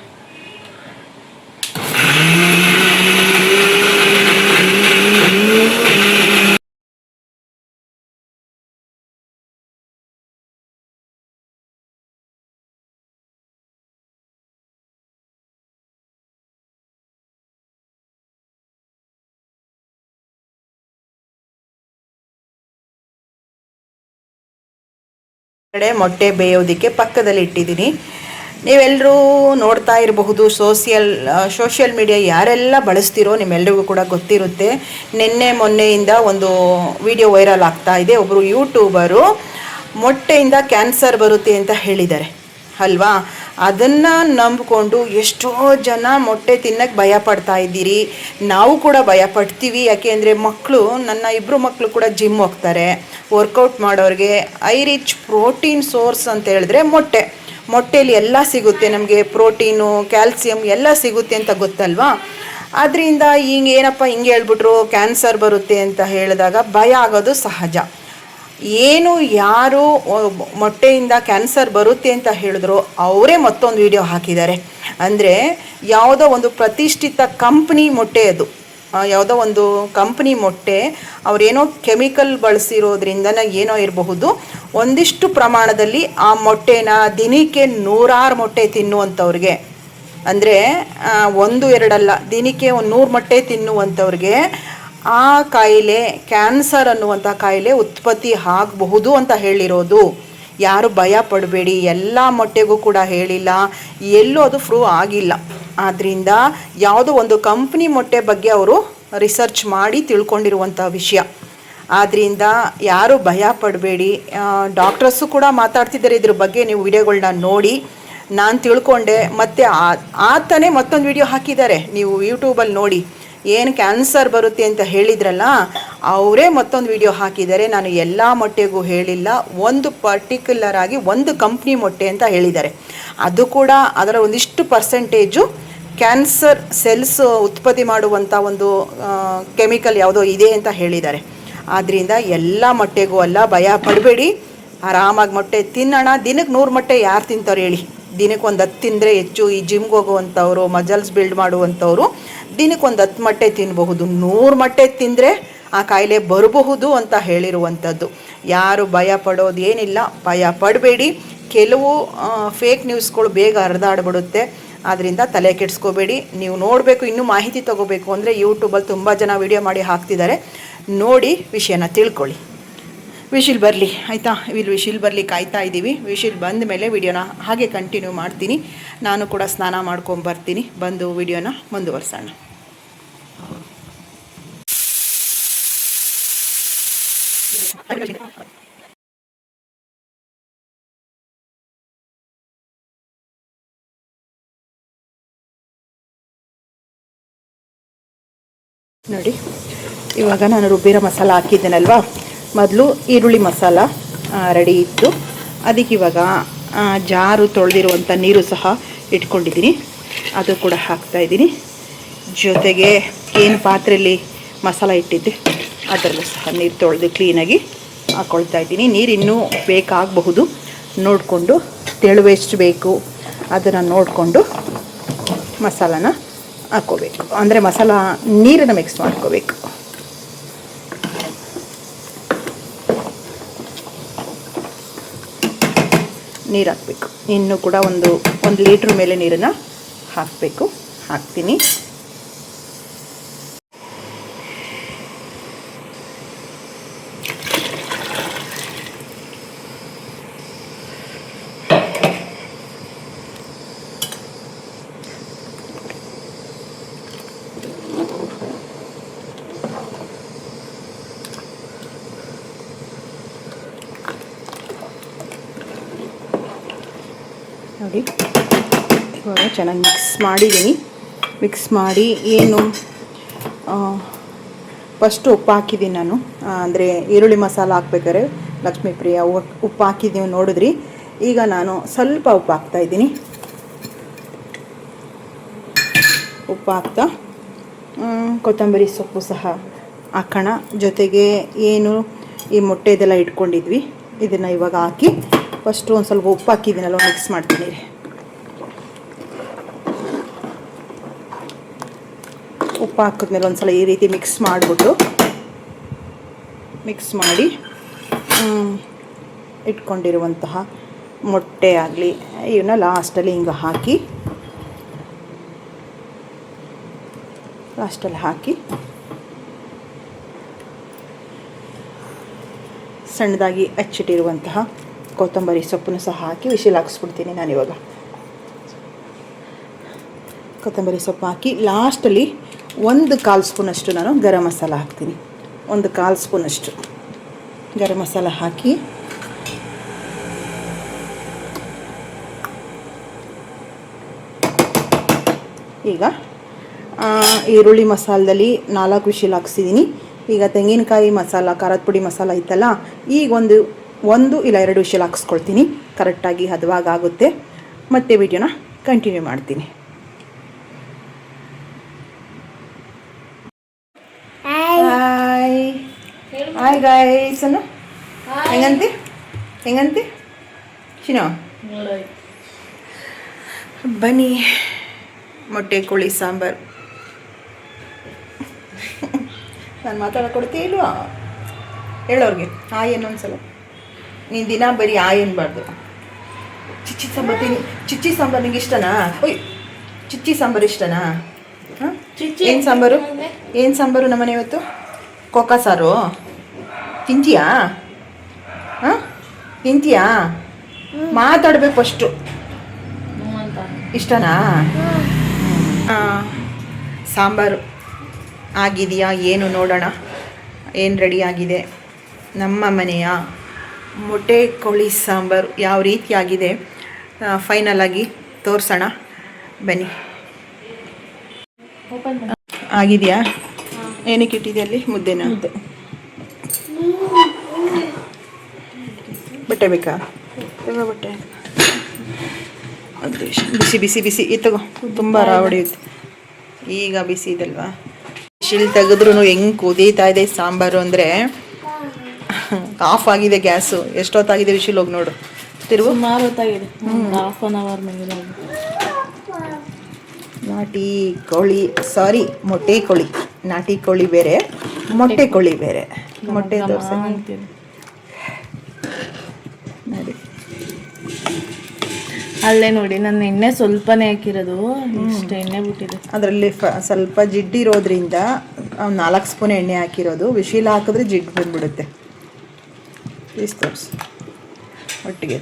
ಕಡೆ ಮೊಟ್ಟೆ ಬೇಯೋದಕ್ಕೆ ಪಕ್ಕದಲ್ಲಿ ಇಟ್ಟಿದ್ದೀನಿ. ನೀವೆಲ್ಲರೂ ನೋಡ್ತಾ ಇರಬಹುದು, ಸೋಷಿಯಲ್ ಮೀಡಿಯಾ ಯಾರೆಲ್ಲ ಬಳಸ್ತಿರೋ ನಿಮ್ಮೆಲ್ಲರಿಗೂ ಕೂಡ ಗೊತ್ತಿರುತ್ತೆ. ನಿನ್ನೆ ಮೊನ್ನೆಯಿಂದ ಒಂದು ವಿಡಿಯೋ ವೈರಲ್ ಆಗ್ತಾ ಇದೆ. ಒಬ್ಬರು ಯೂಟ್ಯೂಬರು ಮೊಟ್ಟೆಯಿಂದ ಕ್ಯಾನ್ಸರ್ ಬರುತ್ತೆ ಅಂತ ಹೇಳಿದ್ದಾರೆ ಅಲ್ವಾ. ಅದನ್ನು ನಂಬಿಕೊಂಡು ಎಷ್ಟೋ ಜನ ಮೊಟ್ಟೆ ತಿನ್ನಕ್ಕೆ ಭಯ ಪಡ್ತಾ ಇದ್ದೀರಿ. ನಾವು ಕೂಡ ಭಯ ಪಡ್ತೀವಿ. ಯಾಕೆ ಮಕ್ಕಳು, ನನ್ನ 2 ಮಕ್ಕಳು ಕೂಡ ಜಿಮ್ ಹೋಗ್ತಾರೆ. ವರ್ಕೌಟ್ ಮಾಡೋರಿಗೆ ರಿಚ್ ಪ್ರೋಟೀನ್ ಸೋರ್ಸ್ ಅಂತ ಹೇಳಿದ್ರೆ ಮೊಟ್ಟೆಯಲ್ಲಿ ಎಲ್ಲ ಸಿಗುತ್ತೆ. ನಮಗೆ ಪ್ರೋಟೀನು, ಕ್ಯಾಲ್ಸಿಯಂ ಎಲ್ಲ ಸಿಗುತ್ತೆ ಅಂತ ಗೊತ್ತಲ್ವಾ. ಅದರಿಂದ ಏನಪ್ಪ ಹಿಂಗೆ ಹೇಳ್ಬಿಟ್ರು ಕ್ಯಾನ್ಸರ್ ಬರುತ್ತೆ ಅಂತ ಹೇಳಿದಾಗ ಭಯ ಆಗೋದು ಸಹಜ. ಯಾರು ಮೊಟ್ಟೆಯಿಂದ ಕ್ಯಾನ್ಸರ್ ಬರುತ್ತೆ ಅಂತ ಹೇಳಿದ್ರು ಅವರೇ ಮತ್ತೊಂದು ವಿಡಿಯೋ ಹಾಕಿದ್ದಾರೆ. ಅಂದರೆ ಯಾವುದೋ ಒಂದು ಪ್ರತಿಷ್ಠಿತ ಕಂಪ್ನಿ ಮೊಟ್ಟೆ, ಅದು ಯಾವುದೋ ಒಂದು ಕಂಪ್ನಿ ಮೊಟ್ಟೆ, ಅವರೇನೋ ಕೆಮಿಕಲ್ ಬಳಸಿರೋದ್ರಿಂದ ಏನೋ ಇರಬಹುದು, ಒಂದಿಷ್ಟು ಪ್ರಮಾಣದಲ್ಲಿ ಆ ಮೊಟ್ಟೆನ ದಿನಕ್ಕೆ 100 ಮೊಟ್ಟೆ ತಿನ್ನುವಂಥವ್ರಿಗೆ, ಅಂದರೆ 1-2 ಅಲ್ಲ, ದಿನಕ್ಕೆ 100 ಮೊಟ್ಟೆ ತಿನ್ನುವಂಥವ್ರಿಗೆ ಆ ಕಾಯಿಲೆ, ಕ್ಯಾನ್ಸರ್ ಅನ್ನುವಂಥ ಕಾಯಿಲೆ ಉತ್ಪತ್ತಿ ಆಗಬಹುದು ಅಂತ ಹೇಳಿರೋದು. ಯಾರು ಭಯ ಪಡಬೇಡಿ, ಎಲ್ಲ ಮೊಟ್ಟೆಗೂ ಕೂಡ ಹೇಳಿಲ್ಲ, ಎಲ್ಲೂ ಅದು ಪ್ರೂವ್ ಆಗಿಲ್ಲ. ಆದ್ದರಿಂದ ಯಾವುದೋ ಒಂದು ಕಂಪ್ನಿ ಮೊಟ್ಟೆ ಬಗ್ಗೆ ಅವರು ರಿಸರ್ಚ್ ಮಾಡಿ ತಿಳ್ಕೊಂಡಿರುವಂಥ ವಿಷಯ. ಆದ್ದರಿಂದ ಯಾರು ಭಯ ಪಡಬೇಡಿ. ಡಾಕ್ಟರ್ಸು ಕೂಡ ಮಾತಾಡ್ತಿದ್ದಾರೆ ಇದ್ರ ಬಗ್ಗೆ, ನೀವು ವಿಡಿಯೋಗಳನ್ನ ನೋಡಿ. ನಾನು ತಿಳ್ಕೊಂಡೆ. ಮತ್ತು ಆತನೇ ಮತ್ತೊಂದು ವಿಡಿಯೋ ಹಾಕಿದ್ದಾರೆ, ನೀವು ಯೂಟ್ಯೂಬಲ್ಲಿ ನೋಡಿ. ಏನು ಕ್ಯಾನ್ಸರ್ ಬರುತ್ತೆ ಅಂತ ಹೇಳಿದ್ರಲ್ಲ, ಅವರೇ ಮತ್ತೊಂದು ವಿಡಿಯೋ ಹಾಕಿದ್ದಾರೆ. ನಾನು ಎಲ್ಲ ಮೊಟ್ಟೆಗೂ ಹೇಳಿಲ್ಲ, ಒಂದು ಪರ್ಟಿಕ್ಯುಲರ್ ಆಗಿ ಒಂದು ಕಂಪ್ನಿ ಮೊಟ್ಟೆ ಅಂತ ಹೇಳಿದ್ದಾರೆ. ಅದು ಕೂಡ ಅದರ ಒಂದಿಷ್ಟು ಪರ್ಸೆಂಟೇಜು ಕ್ಯಾನ್ಸರ್ ಸೆಲ್ಸ್ ಉತ್ಪತ್ತಿ ಮಾಡುವಂಥ ಒಂದು ಕೆಮಿಕಲ್ ಯಾವುದೋ ಇದೆ ಅಂತ ಹೇಳಿದ್ದಾರೆ. ಆದ್ದರಿಂದ ಎಲ್ಲ ಮೊಟ್ಟೆಗೂ ಅಲ್ಲ, ಭಯ ಪಡಬೇಡಿ, ಆರಾಮಾಗಿ ಮೊಟ್ಟೆ ತಿನ್ನೋಣ. ದಿನಕ್ಕೆ 100 ಮೊಟ್ಟೆ ಯಾರು ತಿಂತಾರೆ ಹೇಳಿ? ದಿನಕ್ಕೆ 10 ತಿಂದರೆ ಹೆಚ್ಚು. ಈ ಜಿಮ್ಗೆ ಹೋಗುವಂಥವ್ರು, ಮಜಲ್ಸ್ ಬಿಲ್ಡ್ ಮಾಡುವಂಥವ್ರು ದಿನಕ್ಕೆ 10 ಮೊಟ್ಟೆ ತಿನ್ನಬಹುದು. 100 ಮೊಟ್ಟೆ ತಿಂದರೆ ಆ ಕಾಯಿಲೆ ಬರಬಹುದು ಅಂತ ಹೇಳಿರುವಂಥದ್ದು. ಯಾರು ಭಯ ಪಡೋದು ಏನಿಲ್ಲ, ಭಯ ಪಡಬೇಡಿ. ಕೆಲವು ಫೇಕ್ ನ್ಯೂಸ್ಗಳು ಬೇಗ ಹರಿದಾಡ್ಬಿಡುತ್ತೆ, ಆದ್ದರಿಂದ ತಲೆ ಕೆಡಿಸ್ಕೋಬೇಡಿ. ನೀವು ನೋಡಬೇಕು, ಇನ್ನೂ ಮಾಹಿತಿ ತೊಗೋಬೇಕು ಅಂದರೆ ಯೂಟ್ಯೂಬಲ್ಲಿ ತುಂಬ ಜನ ವಿಡಿಯೋ ಮಾಡಿ ಹಾಕ್ತಿದ್ದಾರೆ, ನೋಡಿ ವಿಷಯನ ತಿಳ್ಕೊಳ್ಳಿ. ವಿಶಿಲ್ ಬರಲಿ ಆಯಿತಾ, ಇಲ್ಲಿ ವಿಶಿಲ್ ಬರಲಿ ಕಾಯ್ತಾ ಇದ್ದೀವಿ. ವಿಶಿಲ್ ಬಂದ ಮೇಲೆ ವಿಡಿಯೋನ ಹಾಗೆ ಕಂಟಿನ್ಯೂ ಮಾಡ್ತೀನಿ. ನಾನು ಕೂಡ ಸ್ನಾನ ಮಾಡ್ಕೊಂಬರ್ತೀನಿ, ಬಂದು ವಿಡಿಯೋನ ಮುಂದುವರ್ಸೋಣ. ನೋಡಿ, ಇವಾಗ ನಾನು ರುಬ್ಬಿರೋ ಮಸಾಲ ಹಾಕಿದ್ದೇನಲ್ವಾ, ಮೊದಲು ಈರುಳ್ಳಿ ಮಸಾಲ ರೆಡಿ ಇತ್ತು. ಅದಕ್ಕೆ ಇವಾಗ ಜಾರು ತೊಳೆದಿರುವಂಥ ನೀರು ಸಹ ಇಟ್ಕೊಂಡಿದ್ದೀನಿ, ಅದು ಕೂಡ ಹಾಕ್ತಾಯಿದ್ದೀನಿ. ಜೊತೆಗೆ ಏನು ಪಾತ್ರೆಯಲ್ಲಿ ಮಸಾಲ ಇಟ್ಟಿದ್ದೆ ಅದರಲ್ಲೂ ಸಹ ನೀರು ತೊಳೆದು ಕ್ಲೀನಾಗಿ ಹಾಕ್ಕೊಳ್ತಾ ಇದ್ದೀನಿ. ನೀರು ಇನ್ನೂ ಬೇಕಾಗಬಹುದು, ನೋಡಿಕೊಂಡು ತೆಳುವು ಎಷ್ಟು ಬೇಕು ಅದನ್ನು ನೋಡಿಕೊಂಡು ಮಸಾಲಾನ ಹಾಕ್ಕೋಬೇಕು. ಅಂದರೆ ಮಸಾಲ ನೀರನ್ನು ಮಿಕ್ಸ್ ಮಾಡ್ಕೋಬೇಕು. ನೀರು ಹಾಕಬೇಕು. ಇನ್ನೂ ಕೂಡ ಒಂದು ಲೀಟ್ರ್ ಮೇಲೆ ನೀರನ್ನು ಹಾಕಬೇಕು. ಹಾಕ್ತೀನಿ. ನೋಡಿ, ಇವಾಗ ಚೆನ್ನಾಗಿ ಮಿಕ್ಸ್ ಮಾಡಿದ್ದೀನಿ. ಮಿಕ್ಸ್ ಮಾಡಿ ಏನು ಫಸ್ಟು ಉಪ್ಪು ಹಾಕಿದ್ದೀನಿ ನಾನು. ಅಂದರೆ ಈರುಳ್ಳಿ ಮಸಾಲ ಹಾಕ್ಬೇಕಾದ್ರೆ ಲಕ್ಷ್ಮೀಪ್ರಿಯ ಉಪ್ಪು ಹಾಕಿದ್ದೀವಿ ನೋಡಿದ್ರಿ. ಈಗ ನಾನು ಸ್ವಲ್ಪ ಉಪ್ಪು ಹಾಕ್ತಾಯಿದ್ದೀನಿ. ಉಪ್ಪು ಹಾಕ್ತಾ ಕೊತ್ತಂಬರಿ ಸೊಪ್ಪು ಸಹ ಹಾಕೋಣ. ಜೊತೆಗೆ ಏನು ಈ ಮೊಟ್ಟೆ ಇದೆಲ್ಲ ಇಟ್ಕೊಂಡಿದ್ವಿ, ಇದನ್ನು ಇವಾಗ ಹಾಕಿ ಫಸ್ಟು ಒಂದು ಸ್ವಲ್ಪ ಉಪ್ಪು ಹಾಕಿದ್ದೀನಲ್ಲ, ಮಿಕ್ಸ್ ಮಾಡ್ತೀನಿ ರೀ. ಉಪ್ಪು ಹಾಕಿದ್ಮೇಲೆ ಒಂದು ಸಲ ಈ ರೀತಿ ಮಿಕ್ಸ್ ಮಾಡಿಬಿಟ್ಟು ಮಿಕ್ಸ್ ಮಾಡಿ ಇಟ್ಕೊಂಡಿರುವಂತಹ ಮೊಟ್ಟೆ ಆಗಲಿ ಇವನ್ನ ಲಾಸ್ಟಲ್ಲಿ ಹಿಂಗೆ ಹಾಕಿ ಸಣ್ಣದಾಗಿ ಹಚ್ಚಿಟ್ಟಿರುವಂತಹ ಕೊತ್ತಂಬರಿ ಸೊಪ್ಪನ್ನು ಸಹ ಹಾಕಿ ವಿಶಿಲ್ ಹಾಕಿಸ್ಬಿಡ್ತೀನಿ ನಾನಿವಾಗ. ಕೊತ್ತಂಬರಿ ಸೊಪ್ಪು ಹಾಕಿ ಲಾಸ್ಟಲ್ಲಿ 1/4 ಸ್ಪೂನಷ್ಟು ನಾನು ಗರಂ ಮಸಾಲ ಹಾಕ್ತೀನಿ. 1/4 ಸ್ಪೂನಷ್ಟು ಗರಂ ಮಸಾಲ ಹಾಕಿ ಈಗ ಈರುಳ್ಳಿ ಮಸಾಲದಲ್ಲಿ 4 ವಿಶಿಲ್ ಹಾಕ್ಸಿದ್ದೀನಿ. ಈಗ ತೆಂಗಿನಕಾಯಿ ಮಸಾಲ, ಖಾರದ ಪುಡಿ ಮಸಾಲ ಇತ್ತಲ್ಲ, ಈಗ ಒಂದು ಇಲ್ಲ 2 ವಿಶಿಲ್ ಹಾಕ್ಸ್ಕೊಳ್ತೀನಿ. ಕರೆಕ್ಟಾಗಿ ಹದವಾಗುತ್ತೆ. ಮತ್ತೆ ವಿಡಿಯೋನ ಕಂಟಿನ್ಯೂ ಮಾಡ್ತೀನಿ. ಹಾಯ್ ಗಾಯ್ಸ್ ಅನ್ನು ಹೆಂಗಂತೆ ಚಿನ್ನೋ, ಬನ್ನಿ ಮೊಟ್ಟೆ ಕೋಳಿ ಸಾಂಬಾರು. ನಾನು ಮಾತಾಡಕೊಡ್ತೀಯ ಇಲ್ವಾ ಹೇಳೋರಿಗೆ? ಇನ್ನೊಂದ್ಸಲ ನೀನು ದಿನ ಬರೀ ಅನ್ಬಾರ್ದು. ಚಿಚ್ಚಿ ಸಾಂಬಾರು ಚಿಚ್ಚಿ ಸಾಂಬಾರು ನಿಂಗೆ ಇಷ್ಟನಾ? ಚಿಚ್ಚಿ ಸಾಂಬಾರು ಇಷ್ಟನಾ? ಹಾಂ, ಏನು ಸಾಂಬಾರು ನಮ್ಮನೆ ಇವತ್ತು? ಕೋಕ ಸಾರು ತಿಂತೀಯಾ? ಹಾಂ, ತಿಂತೀಯಾ? ಮಾತಾಡ್ಬೇಕು ಫಸ್ಟು. ಇಷ್ಟನಾ? ಸಾಂಬಾರು ಆಗಿದೆಯಾ ಏನು ನೋಡೋಣ. ಏನು ರೆಡಿ ಆಗಿದೆ ನಮ್ಮ ಮನೆಯ ಮೊಟ್ಟೆ ಕೋಳಿ ಸಾಂಬಾರು ಯಾವ ರೀತಿಯಾಗಿದೆ ಫೈನಲ್ ಆಗಿ ತೋರಿಸೋಣ ಬನ್ನಿ. ಆಗಿದೆಯಾ? ಏನಕ್ಕೆ ಇಟ್ಟಿದೆ ಅಲ್ಲಿ? ಮುದ್ದೆನಾ? ಬಟ್ಟೆ ಬೇಕಾ? ಬಟ್ಟೆ ಬಿಸಿ ಬಿಸಿ ಬಿಸಿ ತಗೋ, ತುಂಬ ಹೊಡೆಯುತ್ತೆ. ಈಗ ಬಿಸಿ ಇದಲ್ವಾ? ಶಿಲ್ ತೆಗೆದ್ರೂ ಹೆಂಗೆ ಕುದೀತಾ ಇದೆ ಸಾಂಬಾರು ಅಂದರೆ ಆಫ್ ಆಗಿದೆ ಗ್ಯಾಸು. ಎಷ್ಟೊತ್ತಾಗಿದೆ ವಿಶಿಲ್ ಹೋಗಿ ನೋಡು. ತಿರುಗು. ಸುಮಾರು ಹೊತ್ತಾಗಿದೆ, ಹಾಫ್ ಆನ್ ಅವರ್ ಮೇಲೆ. ನಾಟಿ ಕೋಳಿ, ಸಾರಿ ಮೊಟ್ಟೆ ಕೋಳಿ. ನಾಟಿ ಕೋಳಿ ಬೇರೆ, ಮೊಟ್ಟೆ ಕೋಳಿ ಬೇರೆ. ಮೊಟ್ಟೆ ದೋಸೆ ನೋಡಿ, ಅಲ್ಲೇ ನೋಡಿ, ನಾನು ಎಣ್ಣೆ ಸ್ವಲ್ಪನೇ ಹಾಕಿರೋದು, ಇಷ್ಟು ಎಣ್ಣೆ ಬಿಟ್ಟಿದೆ. ಅದರಲ್ಲಿ ಸ್ವಲ್ಪ ಜಿಡ್ಡಿರೋದ್ರಿಂದ 4 ಸ್ಪೂನ್ ಎಣ್ಣೆ ಹಾಕಿರೋದು. ವಿಶಿಲ್ ಹಾಕಿದ್ರೆ ಜಿಡ್ಡು ಬಂದ್ಬಿಡುತ್ತೆ. ಇಷ್ಟು ತೋರಿಸಿ ಒಟ್ಟಿಗೆ.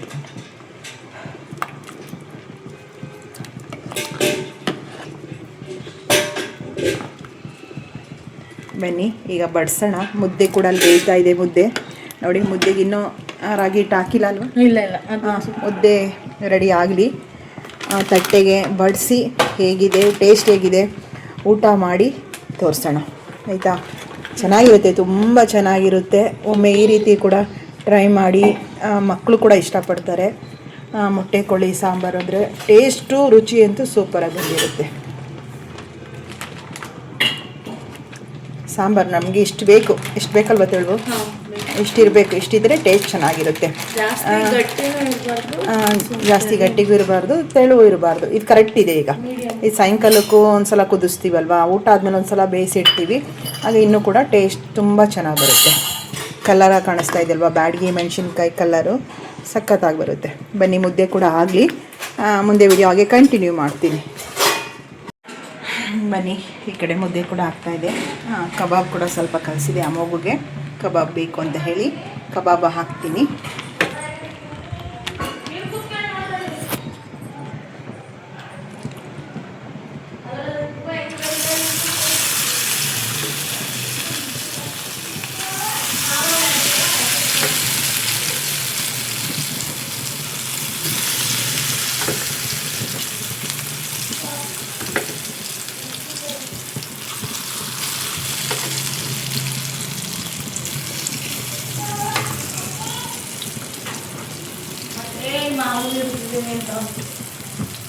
ಬನ್ನಿ ಈಗ ಬಡಿಸೋಣ. ಮುದ್ದೆ ಕೂಡ ಅಲ್ಲಿ ಬೇಯ್ತಾ ಇದೆ. ಮುದ್ದೆ ನೋಡಿ, ಮುದ್ದೆಗೆ ಇನ್ನೂ ರಾಗಿ ಹಿಟ್ಟು ಹಾಕಿಲ್ಲ ಅಲ್ವಾ? ಇಲ್ಲ. ಮುದ್ದೆ ರೆಡಿ ಆಗಲಿ. ತಟ್ಟೆಗೆ ಬಡಿಸಿ ಹೇಗಿದೆ, ಟೇಸ್ಟ್ ಹೇಗಿದೆ ಊಟ ಮಾಡಿ ತೋರಿಸೋಣ ಆಯಿತಾ? ಚೆನ್ನಾಗಿರುತ್ತೆ, ತುಂಬ ಚೆನ್ನಾಗಿರುತ್ತೆ. ಒಮ್ಮೆ ಈ ರೀತಿ ಕೂಡ ಟ್ರೈ ಮಾಡಿ. ಮಕ್ಕಳು ಕೂಡ ಇಷ್ಟಪಡ್ತಾರೆ. ಮೊಟ್ಟೆ ಕೋಳಿ ಸಾಂಬಾರು ಅಂದರೆ ಟೇಸ್ಟು ರುಚಿ ಅಂತೂ ಸೂಪರಾಗಿ ಬಂದಿರುತ್ತೆ. ಸಾಂಬಾರು ನಮಗೆ ಇಷ್ಟು ಬೇಕಲ್ವ ತೆಳು? ಇಷ್ಟಿರಬೇಕು. ಇಷ್ಟಿದ್ರೆ ಟೇಸ್ಟ್ ಚೆನ್ನಾಗಿರುತ್ತೆ. ಜಾಸ್ತಿ ಗಟ್ಟಿಗೂ ಇರಬಾರ್ದು, ತೆಳು ಇರಬಾರ್ದು. ಇದು ಕರೆಕ್ಟ್ ಇದೆ. ಈಗ ಈ ಸಾಯಂಕಾಲಕ್ಕೂ ಒಂದ್ಸಲ ಕುದಿಸ್ತೀವಲ್ವ, ಊಟ ಆದಮೇಲೆ ಒಂದ್ಸಲ ಬೇಯಿಸಿಡ್ತೀವಿ. ಆಗ ಇನ್ನೂ ಕೂಡ ಟೇಸ್ಟ್ ತುಂಬ ಚೆನ್ನಾಗಿ ಬರುತ್ತೆ. ಕಲರ ಕಾಣಿಸ್ತಾ ಇದೆಯಲ್ವ, ಬ್ಯಾಡಗಿ ಮೆಣಸಿನ್ಕಾಯಿ ಕಲರು ಸಖತ್ತಾಗಿ ಬರುತ್ತೆ. ಬನ್ನಿ ಮುದ್ದೆ ಕೂಡ ಆಗಲಿ, ಮುಂದೆ ವಿಡಿಯೋ ಹಾಗೆ ಕಂಟಿನ್ಯೂ ಮಾಡ್ತೀನಿ. ಬನ್ನಿ ಈ ಕಡೆ ಮುದ್ದೆ ಕೂಡ ಆಗ್ತಾಯಿದೆ. ಕಬಾಬ್ ಕೂಡ ಸ್ವಲ್ಪ ಕಲಿಸಿದೆ. ಆ ಮಗುಗೆ ಕಬಾಬ್ ಬೇಕು ಅಂತ ಹೇಳಿ ಕಬಾಬ್ ಹಾಕ್ತೀನಿ.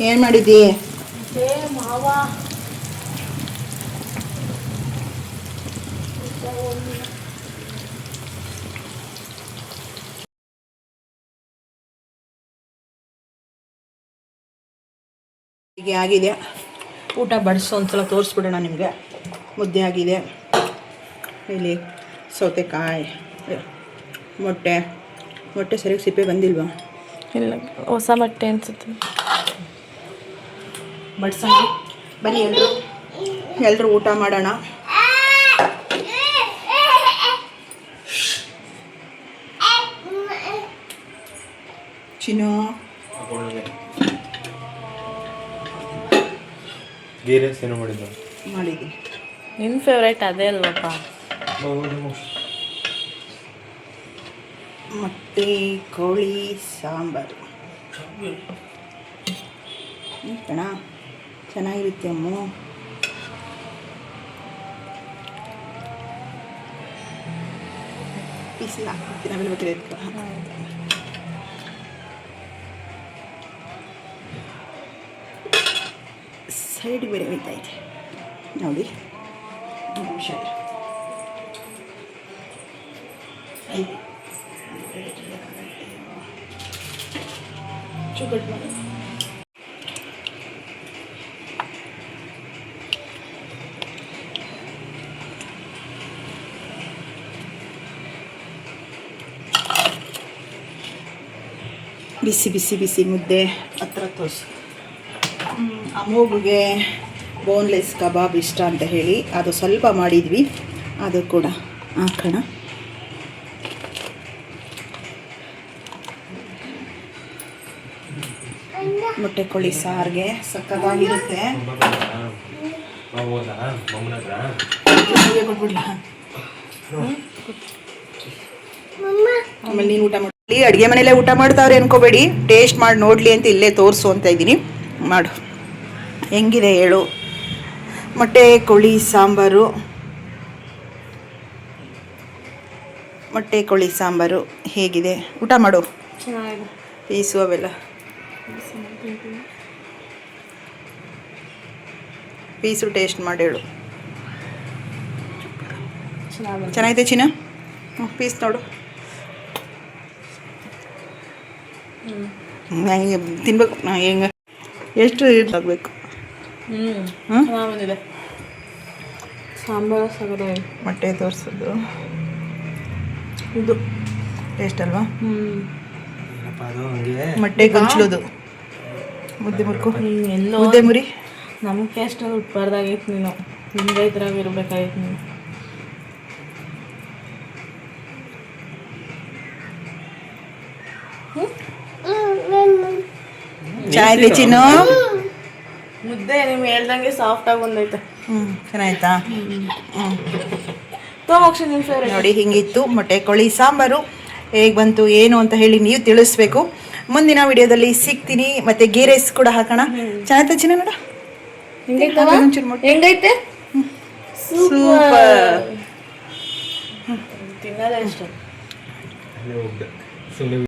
ಏನು ಮಾಡಿದ್ದೀ? ಮಾವ ಹೀಗೆ ಆಗಿದೆ. ಊಟ ಬಡಿಸೋ ಒಂದ್ಸಲ ತೋರಿಸ್ಬಿಡೋಣ ನಿಮಗೆ. ಮುದ್ದೆ ಆಗಿದೆ. ಇಲ್ಲಿ ಸೌತೆಕಾಯಿ, ಮೊಟ್ಟೆ ಸರಿಯಾಗಿ ಸಿಪ್ಪೆ ಬಂದಿಲ್ವಾ? ಇಲ್ಲ, ಹೊಸ ಮೊಟ್ಟೆ ಅನ್ಸುತ್ತೆ. ಬಡ್ಸೋಣ ಬನ್ನಿ, ಎಲ್ಲರೂ ಊಟ ಮಾಡೋಣ. ಚಿನ್ನು ಗೀ ರೈಸ್ ಏನೋ ಮಾಡಿದ್ದು ಮಾಡಿದ್ವಿ. ನಿನ್ನ ಫೇವ್ರೇಟ್ ಅದೇ ಅಲ್ವಪ್ಪ. ಮೊಟ್ಟೆ ಕೋಳಿ ಸಾಂಬಾರು ಕಣ ಚೆನ್ನಾಗಿರುತ್ತೆ ಅಮ್ಮ. ಪೀಸಿಲ್ಲ ಹಾಕ್ತೀನಿ ಆಮೇಲೆ ಬೇಕಿದೆ ಸೈಡ್ ಬೇರೆ ಹೋಯ್ತಾ ಇದೆ ನೋಡಿ. ಒಂದು ನಿಮಿಷ ಚೂಕಟ್ ಮಾಡಿ ಬಿಸಿ ಬಿಸಿ ಬಿಸಿ ಮುದ್ದೆ ಹತ್ರ ತೋರಿಸು. ಅಮೋಘಗೆ ಬೋನ್ಲೆಸ್ ಕಬಾಬ್ ಇಷ್ಟ ಅಂತ ಹೇಳಿ ಅದು ಸ್ವಲ್ಪ ಮಾಡಿದ್ವಿ, ಅದು ಕೂಡ ಹಾಕೋಣ. ಮೊಟ್ಟೆ ಕೋಳಿ ಸಾರಿಗೆ ಸಕ್ಕತ್ತಾಗಿರುತ್ತೆ. ಆಮೇಲೆ ನೀನು ಊಟ ಮಾಡಿ, ಅಡುಗೆ ಮನೆಯಲ್ಲೇ ಊಟ ಮಾಡ್ತಾವ್ರೆ ಅನ್ಕೋಬೇಡಿ, ಟೇಸ್ಟ್ ಮಾಡಿ ನೋಡಲಿ ಅಂತ ಇಲ್ಲೇ ತೋರಿಸು ಅಂತ ಇದ್ದೀನಿ. ಮಾಡು, ಹೆಂಗಿದೆ ಹೇಳು. ಮೊಟ್ಟೆ ಕೋಳಿ ಸಾಂಬಾರು, ಮೊಟ್ಟೆ ಕೋಳಿ ಸಾಂಬಾರು ಹೇಗಿದೆ? ಊಟ ಮಾಡು. ಚೆನ್ನಾಗಿದೆ. ಪೀಸು ಅವೆಲ್ಲ ಪೀಸು ಟೇಸ್ಟ್ ಮಾಡಿ ಹೇಳು. ಚೆನ್ನಾಗಿದೆ ಚಿನ್ನ? ಪೀಸ್ ನೋಡು. ಹೆಂಗೆ ತಿನ್ಬೇಕು ಹೆಂಗೆ ಎಷ್ಟು ಆಗಬೇಕು? ಚೆನ್ನಾಗಿದೆ ಸಾಂಬಾರು ಸಗದಾಗಿ. ಮೊಟ್ಟೆ ತೋರಿಸೋದು ಇದು ಟೇಸ್ಟ್ ಅಲ್ವಾ? ಮೊಟ್ಟೆ ಗಂಚ್ಲೋದು, ಮುದ್ದೆ ಮುರ್ಕೊ, ಎಲ್ಲೋ ಮುದ್ದೆ ಮುರಿ. ನಮ್ಮ ಟೇಸ್ಟಲ್ಲಿ ಉಟ್ಬಾರ್ದಾಗಿತ್ತು ನೀನು, ಹಿಂಗೆ ಇದ್ರಾಗ ಇರ್ಬೇಕಾಗಿತ್ತು ನೀನು. ಚೆನ್ನಾಗಿದೆ ಚಿನ್ನು? ಮುದ್ದೆ ನಿಮ್ಗೆ ಹೇಳ್ದಂಗೆ ಸಾಫ್ಟಾಗಿ ಬಂದೈತೆ. ಚೆನ್ನಾಯ್ತಾ? ತೋಮಕ್ಷ ನಿಮ್ಮ ಫೇವ್ರೇಟ್ ನೋಡಿ ಹಿಂಗಿತ್ತು ಮೊಟ್ಟೆ ಕೋಳಿ ಸಾಂಬಾರು. ಹೇಗೆ ಬಂತು ಏನು ಅಂತ ಹೇಳಿ ನೀವು ತಿಳಿಸ್ಬೇಕು. ಮುಂದಿನ ವಿಡಿಯೋದಲ್ಲಿ ಸಿಗ್ತೀನಿ. ಮತ್ತೆ ಗೀ ರೈಸ್ ಕೂಡ ಹಾಕೋಣ. ಚೆನ್ನಾಯ್ತಾ ಚಿನ್ನ? ನೋಡ ಹೆಂಗೈತೆ? ಸೂಪರ್. ತಿನ್ನೋದೇ ಇಷ್ಟ.